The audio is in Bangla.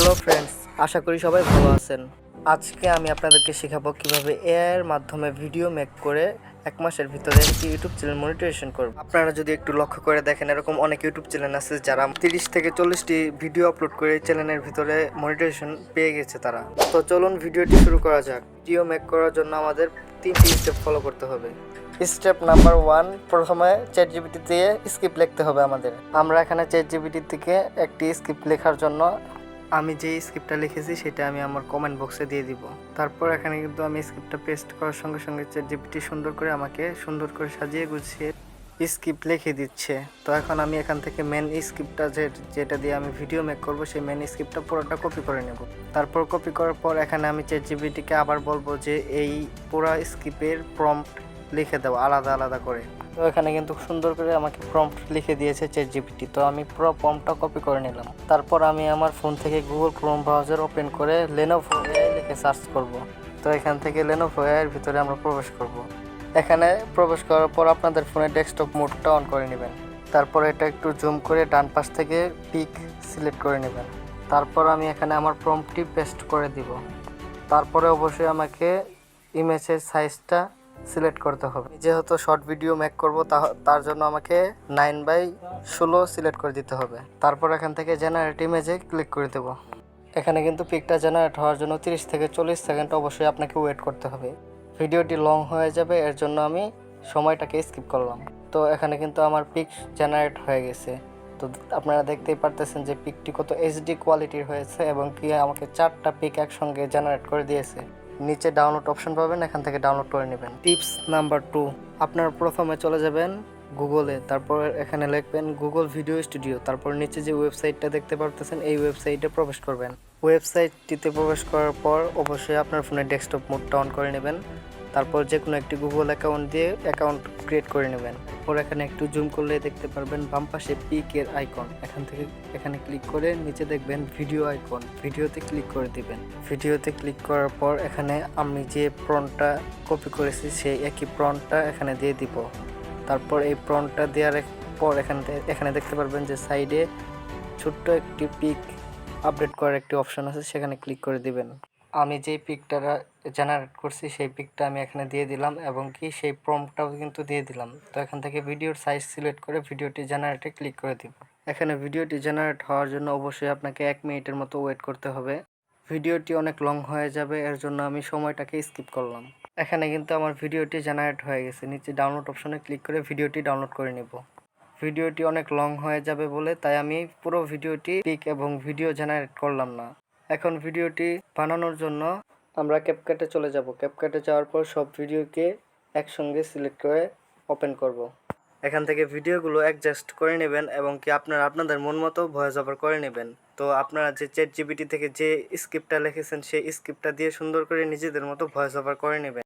হ্যালো ফ্রেন্ডস, আশা করি সবাই ভালো আছেন। আজকে আমি আপনাদেরকে শেখাবো কিভাবে এআই এর মাধ্যমে ভিডিও মেক করে 1 মাসের ভিতরে একটি ইউটিউব চ্যানেল মনিটাইজেশন করব। আপনারা যদি একটু লক্ষ্য করে দেখেন, এরকম অনেক ইউটিউব চ্যানেল আছে যারা 30 থেকে 40টি ভিডিও আপলোড করে চ্যানেলের ভিতরে মনিটাইজেশন পেয়ে গেছে তারা। তো চলুন ভিডিওটি শুরু করা যাক। ভিডিও মেক করার জন্য আমাদের 3টি স্টেপ ফলো করতে হবে। স্টেপ নাম্বার 1, প্রথমে চ্যাটজিপিটি দিয়ে স্ক্রিপ্ট লিখতে হবে আমাদের। আমরা এখানে চ্যাটজিপিটি থেকে একটি স্ক্রিপ্ট লেখার জন্য আমি যে স্ক্রিপ্টটা লিখেছি সেটা আমি আমার কমেন্ট বক্সে দিয়ে দিব। তারপর এখানে কিন্তু আমি স্ক্রিপ্টটা পেস্ট করার সঙ্গে সঙ্গে চ্যাটজিপিটি সুন্দর করে আমাকে সুন্দর করে সাজিয়ে গুছিয়ে স্ক্রিপ্ট লিখে দিচ্ছে। তো এখন আমি এখান থেকে মেন স্ক্রিপ্টটা যেটা দিয়ে আমি ভিডিও মেক করব সেই মেন স্ক্রিপ্টটা পুরোটা কপি করে নেব। তারপর কপি করার পর এখানে আমি চ্যাটজিপিটিকে আবার বলবো যে এই পুরো স্ক্রিপ্টের প্রম্পট লিখে দাও আলাদা আলাদা করে। তো এখানে কিন্তু সুন্দর করে আমাকে প্রম্পট লিখে দিয়েছে চ্যাটজিপিটি। তো আমি পুরো প্রম্পটটা কপি করে নিলাম। তারপর আমি আমার ফোন থেকে গুগল ক্রোম ব্রাউজার ওপেন করে Lenovo AI লিখে সার্চ করব। তো এখান থেকে Lenovo AI এর ভিতরে আমরা প্রবেশ করব। এখানে প্রবেশ করার পর আপনাদের ফোনের ডেস্কটপ মোডটা অন করে নেবেন। তারপর এটা একটু জুম করে ডান পাশ থেকে পিক সিলেক্ট করে নেবেন। তারপর আমি এখানে আমার প্রম্পটটি পেস্ট করে দিব। তারপরে অবশ্যই আমাকে ইমেজের সাইজটা সিলেক্ট করতে হবে। যেহেতু শর্ট ভিডিও মেক করব তার জন্য আমাকে 9/16 সিলেক্ট করে দিতে হবে। তারপর এখান থেকে জেনারেট ইমেজে ক্লিক করে দেব। এখানে কিন্তু পিকটা জেনারেট হওয়ার জন্য 30 থেকে 40 সেকেন্ড অবশ্যই আপনাকে ওয়েট করতে হবে। ভিডিওটি লং হয়ে যাবে, এর জন্য আমি সময়টাকে স্কিপ করলাম। তো এখানে কিন্তু আমার পিক জেনারেট হয়ে গেছে। তো আপনারা দেখতেই পারতেছেন যে পিকটি কত এইচডি কোয়ালিটির হয়েছে এবং কি আমাকে 4টা পিক একসঙ্গে জেনারেট করে দিয়েছে। নিচে ডাউনলোড অপশন পাবেন, এখান থেকে ডাউনলোড করে নেবেন। টিপস নাম্বার 2, আপনারা প্রথমে চলে যাবেন গুগলে, তারপর এখানে লিখবেন গুগল ভিডিও স্টুডিও। তারপর নিচে যে ওয়েবসাইটটা দেখতে পারতেছেন এই ওয়েবসাইটে প্রবেশ করবেন। ওয়েবসাইটটিতে প্রবেশ করার পর অবশ্যই আপনার ফোনের ডেস্কটপ মোডটা অন করে নেবেন। তারপর যে কোনো একটি গুগল অ্যাকাউন্ট দিয়ে অ্যাকাউন্ট ক্রিয়েট করে নেবেন। পর এখানে একটু জুম করলে দেখতে পারবেন বাম পাশে পিকের আইকন, এখানে ক্লিক করে নিচে দেখবেন ভিডিও আইকন, ভিডিওতে ক্লিক করে দিবেন। ভিডিওতে ক্লিক করার পর এখানে আমি যে প্রম্পটটা কপি করেছি সেই একই প্রম্পটটা এখানে দিয়ে দিব। তারপর এই প্রম্পটটা দেওয়ার পর এখানে দেখতে পারবেন যে সাইডে ছোট্ট একটি পিক আপডেট করার একটি অপশন আছে, সেখানে ক্লিক করে দিবেন। আমি যেই পিকটা জেনারেট করছি সেই পিকটা আমি এখানে দিয়ে দিলাম এবং কি সেই প্রম্পটটাও কিন্তু দিয়ে দিলাম। তো এখান থেকে ভিডিওর সাইজ সিলেক্ট করে ভিডিওটি জেনারেটে ক্লিক করে দিব। এখানে ভিডিওটি জেনারেট হওয়ার জন্য অবশ্যই আপনাকে 1 মিনিটের মতো ওয়েট করতে হবে। ভিডিওটি অনেক লং হয়ে যাবে, এর জন্য আমি সময়টাকে স্কিপ করলাম। এখানে কিন্তু আমার ভিডিওটি জেনারেট হয়ে গেছে। নিচে ডাউনলোড অপশনে ক্লিক করে ভিডিওটি ডাউনলোড করে নেব। ভিডিওটি অনেক লং হয়ে যাবে বলে তাই আমি পুরো ভিডিওটি পিক এবং ভিডিও জেনারেট করলাম না। এখন ভিডিওটি বানানোর জন্য আমরা ক্যাপকাটে চলে যাব। ক্যাপকাটে যাওয়ার পর সব ভিডিওকে একসঙ্গে সিলেক্ট করে ওপেন করব। এখান থেকে ভিডিওগুলো অ্যাডজাস্ট করে নেবেন এবং কি আপনাদের মন মতো ভয়েস ওভার করে নেবেন। তো আপনারা যে চ্যাটজিপিটি থেকে যে স্ক্রিপ্টটা লিখেছেন সেই স্ক্রিপ্টটা দিয়ে সুন্দর করে নিজেদের মতো ভয়েস ওভার করে নেবেন।